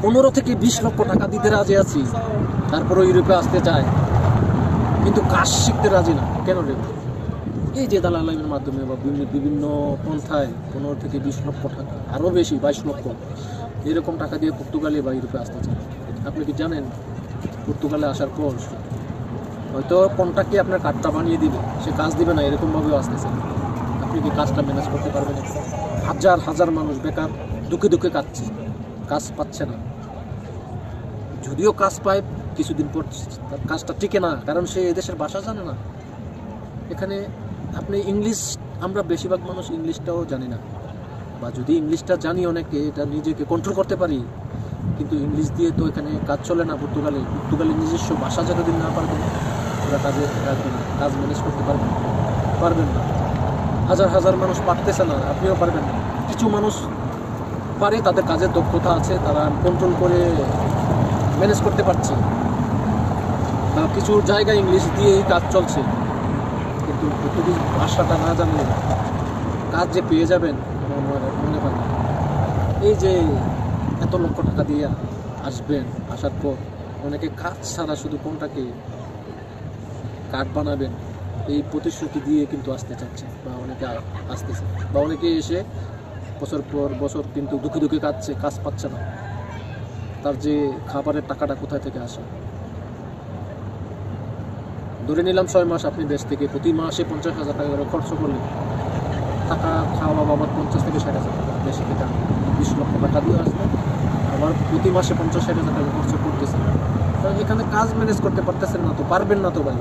15 থেকে 20 লক্ষ টাকা দিতে রাজি আছি, তারপরে ইউরোপে আসতে চায়, কিন্তু কাজ শিখতে রাজি না। কেন রে? এই যে দালালের মাধ্যমে বা বিভিন্ন পন্থায় 15 থেকে 20 লক্ষ টাকা, আরও বেশি 22 লক্ষ এরকম টাকা দিয়ে পর্তুগালে বা ইউরোপে আসতে চায়। আপনি কি জানেন পর্তুগালে আসার পর হয়তো কন্ট্রাক্টে আপনার কার্ডটা বানিয়ে দিবে, সে কাজ দিবে না, এরকমভাবেও আসতেছে। আপনি কি কাজটা ম্যানেজ করতে পারবেন? হাজার হাজার মানুষ বেকার দুঃখে দুঃখে কাটছে, কাজ পাচ্ছে না। যদিও কাজ পায়, কিছুদিন পর তার কাজটা টিকে না, কারণ সে এদেশের ভাষা জানে না। এখানে আপনি ইংলিশ, আমরা বেশিরভাগ মানুষ ইংলিশটাও জানি না, বা যদি ইংলিশটা জানি অনেকে, এটা নিজেকে কন্ট্রোল করতে পারি, কিন্তু ইংলিশ দিয়ে তো এখানে কাজ চলে না। পর্তুগালে নিজস্ব ভাষা যতদিন না পারবেন ওরা কাজে রাখবেন না, কাজ ম্যানেজ করতে পারবেন না। হাজার হাজার মানুষ পারতেছে না, আপনিও পারবেন না। কিছু মানুষ পারে, তাদের কাজের দক্ষতা আছে, তারা কন্ট্রোল করে ম্যানেজ করতে পারছে, বা কিছু জায়গায় ইংলিশ দিয়েই কাজ চলছে। কিন্তু পর্তুগিজ ভাষাটা না জানলে কাজ যে পেয়ে যাবেন মনে হয় না। এই যে এত লক্ষ টাকা দিয়ে আসবেন, আসার পর অনেকে কাজ ছাড়া শুধু কোনটাকে কার্ড বানাবেন এই প্রতিশ্রুতি দিয়ে কিন্তু আসতে চাচ্ছে, বা অনেকে আসতেছে, বা অনেকে এসে বছর পর বছর কিন্তু দুঃখে দুঃখে কাটছে, কাজ পাচ্ছে না। তার যে খাবারের টাকাটা কোথায় থেকে আসে? ধরে নিলাম 6 মাস আপনি দেশ থেকে প্রতি মাসে 50,000 টাকা করে খরচ করলেন, টাকা খাওয়া বাবদ 50 থেকে 60,000 টাকা দেশ থেকে 20 লক্ষ টাকা দিয়ে আসবে, আবার প্রতি মাসে 50-60,000 টাকা খরচ করতেছেন। কারণ এখানে কাজ ম্যানেজ করতে পারতেছেন না, তো পারবেন না তো ভাই।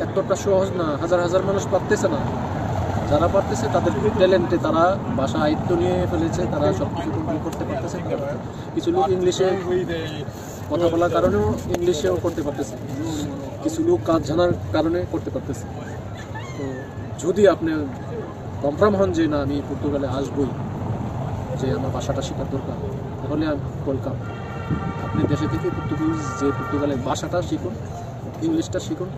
এতটা সহজ না, হাজার হাজার মানুষ পারতেছে না। যারা পারতেছে তাদের ট্যালেন্টে তারা ভাষা আয়ত্ত নিয়ে ফেলেছে, তারা সব কিছু কন্ট্রোল করতে পারতেছে। কিছু লোক ইংলিশে কথা বলার কারণেও ইংলিশেও করতে পারতেছে, কিছু লোক কাজ জানার কারণে করতে পারতেছে। তো যদি আপনি কনফার্ম হন যে না আমি পর্তুগালে আসবই, যে আমার ভাষাটা শেখার দরকার, তাহলে ওয়েলকাম। আপনি দেশে থেকে পর্তুগালের ভাষাটা শিখুন, ইংলিশটা শিখুন,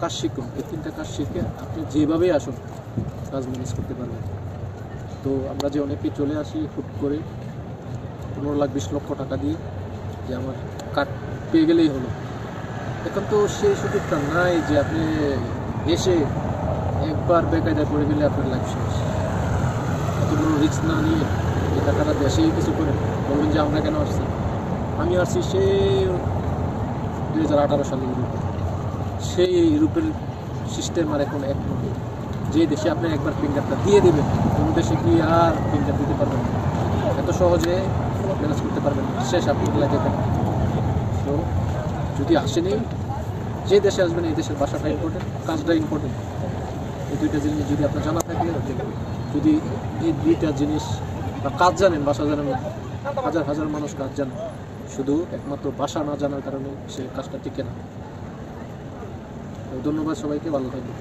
কাজ শিখুন। এই 3টা কাজ শিখে আপনি যেভাবেই আসুন কাজ ম্যানেজ করতে পারবেন। তো আমরা যে অনেকেই চলে আসি হুট করে 15 লাখ 20 লক্ষ টাকা দিয়ে, যে আমার কার্ড পেয়ে গেলেই হলো। এখন তো সেই সুযোগটা নাই যে আপনি এসে একবার বেকায়দায় পড়ে গেলে আপনার লাইফ শেষ। এত বড় রিস্ক না নিয়ে এই টাকাটা দেশেই কিছু করে বলবেন যে আমরা কেন আসছি। আমি আসছি সেই 2018 সালে ইউরোপে। সেই ইউরোপের সিস্টেম আর এখন এক নয়। যে দেশে আপনি একবার ফিঙ্গারটা দিয়ে দেবেন, কোনো দেশে কি আর ফিঙ্গার দিতে পারবেন না, এত সহজে ম্যানেজ করতে পারবেন না, শেষ আপনি লাগে। তো যদি আসেনি, যে দেশে আসবেন এই দেশের ভাষাটা ইম্পর্টেন্ট, কাজটা ইম্পর্টেন্ট। এই 2টা জিনিস যদি আপনার জানা থাকে, যদি এই 2টা জিনিস বা কাজ জানেন, ভাষা জানেন না, হাজার হাজার মানুষ কাজ জানে, শুধু একমাত্র ভাষা না জানার কারণে সে কাজটা টিকে না। ধন্যবাদ সবাইকে, ভালো থাকবে।